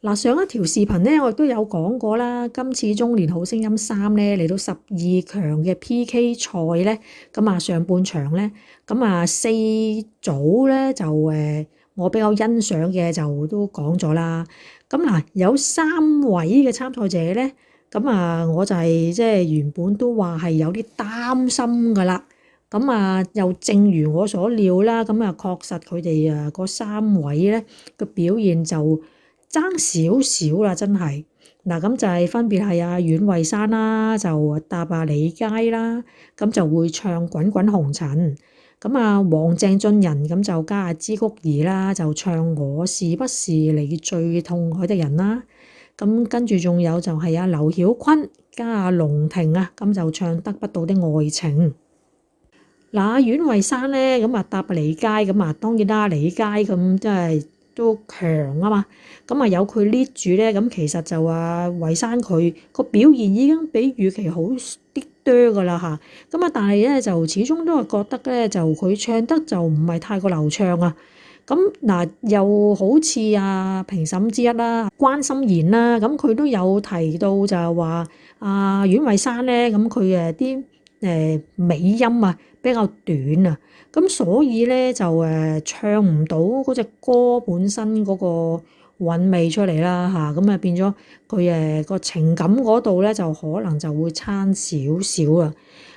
嗱，上一條視頻咧，我亦都有講過啦。今次中年好聲音3咧嚟到12強嘅 PK 賽咧，咁啊上半場咧，咁啊4組咧就我比較欣賞嘅就都講咗啦。咁嗱，有3位嘅參賽者咧，咁啊我就係即係原本都話係有啲擔心㗎啦。咁啊又正如我所料啦，咁啊確實佢哋嗰3位咧個表現就爭少少啦，真係嗱，咁就係分別係阿阮慧珊啦，就答阿李佳啦，咁就會唱滾滾紅塵。咁啊，黃鄭俊仁咁就加阿支菊兒啦，就唱我是不是你最痛愛的人啦。咁跟住仲有就係阿劉曉坤加阿龍婷啊，咁就唱得不到的愛情。嗱，阿阮慧珊咧，咁啊答阿李佳，咁啊當然啦，李佳咁即係都強啊嘛，咁啊有佢 lead 住咧，咁其實就話慧珊佢個表現已經比預期好啲多噶啦嚇，咁啊但係咧就始終都係覺得咧就佢唱得就唔係太過流暢啊。咁嗱又好似評審之一啦，關心妍啦，咁佢都有提到就係話阮慧珊咧，咁佢啲尾音啊比較短啊，咁所以咧就唱唔到嗰隻歌本身嗰個韻味出嚟啦嚇，咁變咗佢個情感嗰度咧就可能就會差少少啊。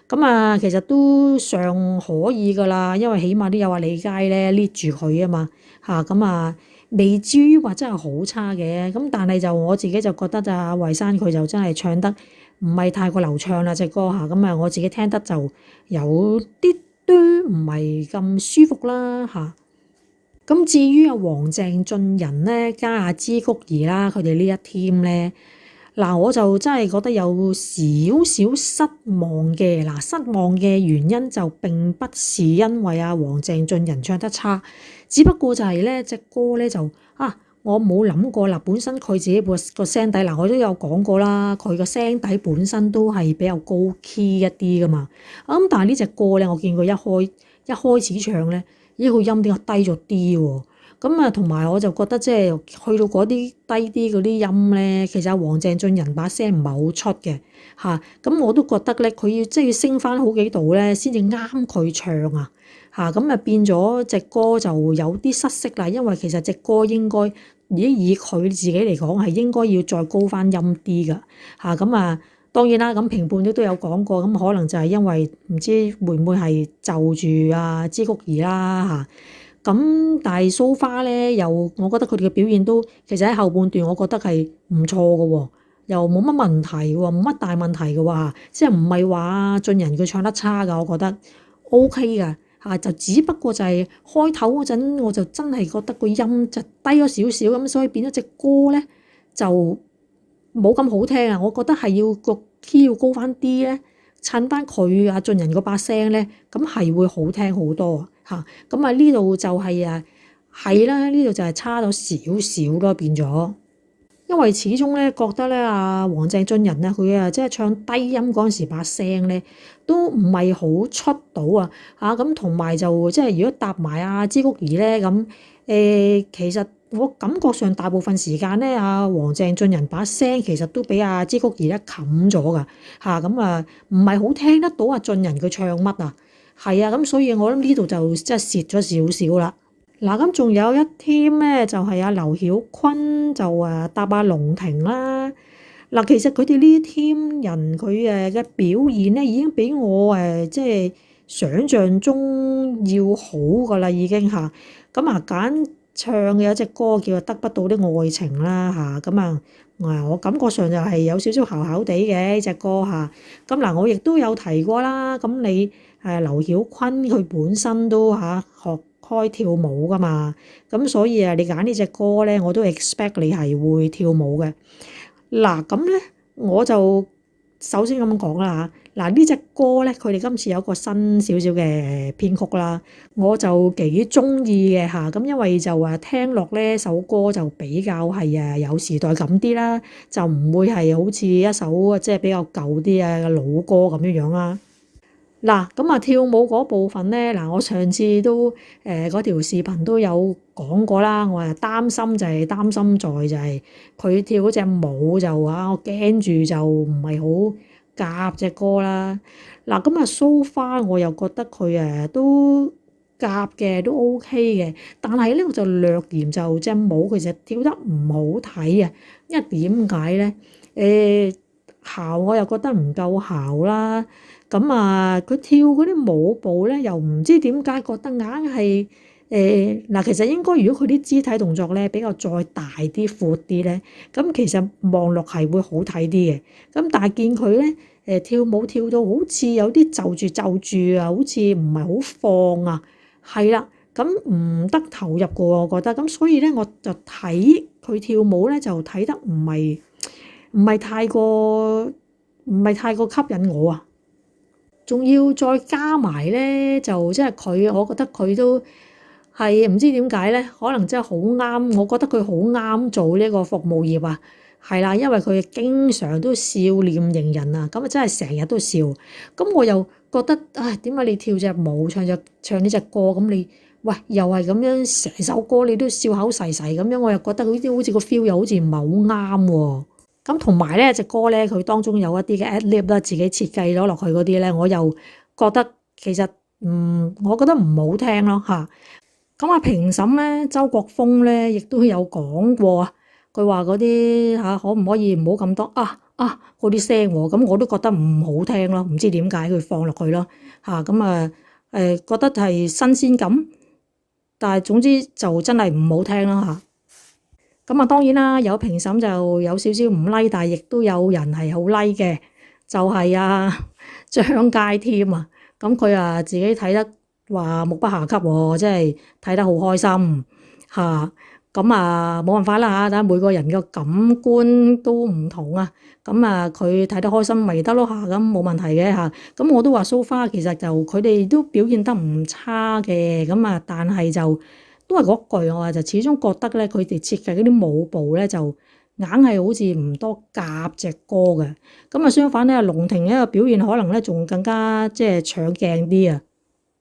咁其實都尚可以噶啦，因為起碼都有李佳咧 lead 住佢啊嘛嚇，咁未至於話真係好差嘅，咁但係就我自己就覺得就慧珊佢就真係唱得唔係太過流暢啦隻歌嚇，咁我自己聽得就有啲都唔係咁舒服啦嚇。咁至於黃鄭俊仁咧加阿支菊兒啦，佢哋呢一 team 咧，嗱我就真係覺得有少少失望嘅。嗱，失望嘅原因就並不是因為黃鄭俊仁唱得差，只不過就係咧隻歌咧就我冇諗過啦，本身佢自己個聲底嗱，我都有講過啦，佢個聲底本身都係比較高 key 一啲噶嘛。咁但係呢隻歌咧，我見佢一開始唱咧，咦個音點解低咗啲喎？咁同埋我就覺得即係去到嗰啲低啲嗰啲音咧，其實黃鄭俊仁把聲唔係好出嘅嚇。咁我都覺得咧，佢要即係要升翻好幾度咧，先至啱佢唱啊嚇。咁變咗隻歌就有啲失色啦，因為其實隻歌應該以佢自己嚟講係應該要再高翻音啲㗎嚇。咁當然啦，咁評判都有講過，咁可能就係因為唔知會唔會係就住支菊兒啦嚇。咁但係 so far 咧，又我覺得佢哋嘅表現都其實喺後半段，我覺得係唔錯嘅喎，又冇乜問題喎，冇乜大問題嘅喎，即係唔係話俊仁佢唱得差㗎，我覺得 OK 㗎嚇，就只不過就係開頭嗰陣我就真係覺得個音就低咗少少，咁所以變咗隻歌咧就冇咁好聽啊！我覺得係要個 key 要高翻啲咧，襯翻佢俊仁嗰把聲咧，咁係會好聽好多啊！嚇，咁呢度就係係啦，呢度就係差咗少少咯，變咗。因為始終咧覺得咧黃鄭俊仁咧佢即係唱低音嗰陣時把聲咧都唔係好出到咁同埋就即係如果搭埋支菊兒咧咁其實我感覺上大部分時間咧黃鄭俊仁把聲其實都俾支菊兒咧冚咗㗎咁唔係好聽得到俊仁佢唱乜啊。係咁所以我諗呢度就即係蝕咗少少啦。嗱，咁仲有一 team 咧，就係劉曉坤就搭龍婷啦。嗱，其實佢哋呢 team 人佢嘅表現咧，已經比我即係想像中要好噶啦，已經嚇。咁揀唱嘅有隻歌叫做《得不到的愛情》啦嚇。咁我感覺上就係有少少姣姣地嘅呢隻歌嚇。咁我亦都有提過啦。咁你劉曉坤佢本身都學開跳舞噶嘛，咁所以你揀呢隻歌咧，我都 expect 你係會跳舞嘅。嗱，咁咧我就首先咁講啦嚇。嗱，呢隻歌咧，佢哋今次有個新少少嘅編曲啦，我就幾中意嘅嚇。咁因為就聽落呢首歌就比較係有時代感啲啦，就唔會係好似一首即係比較舊啲嘅老歌咁樣啦。嗱，咁啊跳舞嗰部分咧，嗱我上次都嗰條視頻都有講過啦，我係擔心就係擔心在就係佢跳嗰隻舞就話我驚住就唔係好夾隻歌啦。嗱咁啊 so far 我又覺得佢都夾嘅，都 OK 嘅，但係咧我就略嫌就隻舞其實跳得唔好睇啊，因為點解咧？姣我又覺得唔夠姣啦。咁啊，佢跳嗰啲舞步咧，又唔知點解覺得硬係嗱，其實應該如果佢啲肢體動作咧比較再大啲、闊啲咧，咁其實望落係會好睇啲嘅。咁但係見佢咧跳舞跳到好似有啲就住啊，好似唔係好放啊，係啦，咁唔得投入嘅喎，我覺得。咁所以咧，我就睇佢跳舞咧，就睇得唔係太過吸引我啊。仲要再加埋咧，就即係佢，我覺得佢都係唔知點解咧，可能真係好啱，我覺得佢好啱做呢個服務業啊，係啦，因為佢經常都笑臉迎人啊，咁啊真係成日都笑，咁我又覺得唉，點解你跳隻舞唱呢隻歌咁你喂又係咁樣成首歌你都笑口噬噬咁樣，我又覺得好似個 feel 又好似唔係好啱喎。咁同埋咧，隻歌咧，佢當中有一啲嘅 ad-lib 啦，自己設計咗落去嗰啲咧，我又覺得其實我覺得唔好聽咯嚇。咁啊，評審咧，周國峰咧，亦都有講過啊，佢話嗰啲可唔可以唔好咁多嗰啲聲喎，咁我都覺得唔好聽咯，唔知點解佢放落去咯嚇。咁覺得係新鮮感，但係總之就真係唔好聽啦嚇。咁啊，當然啦，有評審就有少少唔 like，但係亦都有人係好 like 嘅，就係張佳添啊。咁佢自己睇得話目不暇給喎，即係睇得好開心嚇。咁冇辦法啦嚇，但係每個人嘅感官都唔同啊。咁佢睇得開心咪得咯嚇，咁冇問題嘅嚇。咁我都話 so far 其實就佢哋都表現得唔差嘅，咁但係就都係嗰句，我就始終覺得咧，佢哋設計嗰啲舞步咧，就硬係好似唔多夾隻歌嘅。咁相反咧，龍婷呢個表現可能咧仲更加即係搶鏡啲啊。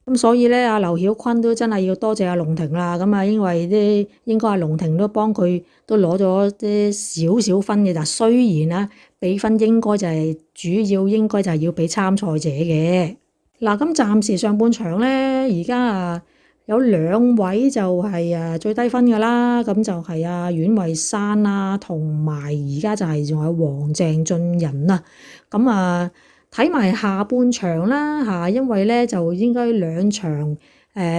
咁所以咧，劉曉坤都真係要多謝龍婷啦。咁因為應該龍婷都幫佢都攞咗啲少少分嘅，但雖然俾分應該就係主要應該就係要俾參賽者嘅。嗱，咁暫時上半場咧，而家有兩位就係最低分㗎啦，咁就係阮慧珊啦，同埋而家就係仲有黃鄭俊仁啦。咁睇埋下半場啦嚇，因為咧就應該兩場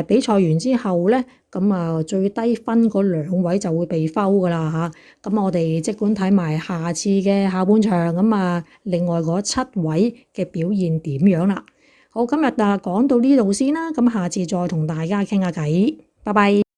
比賽完之後咧，咁最低分嗰兩位就會被摟㗎啦嚇。咁我哋即管睇埋下次嘅下半場，咁另外嗰7位嘅表現點樣啦？好，今日講到呢度先啦，咁下次再同大家傾下偈，拜拜。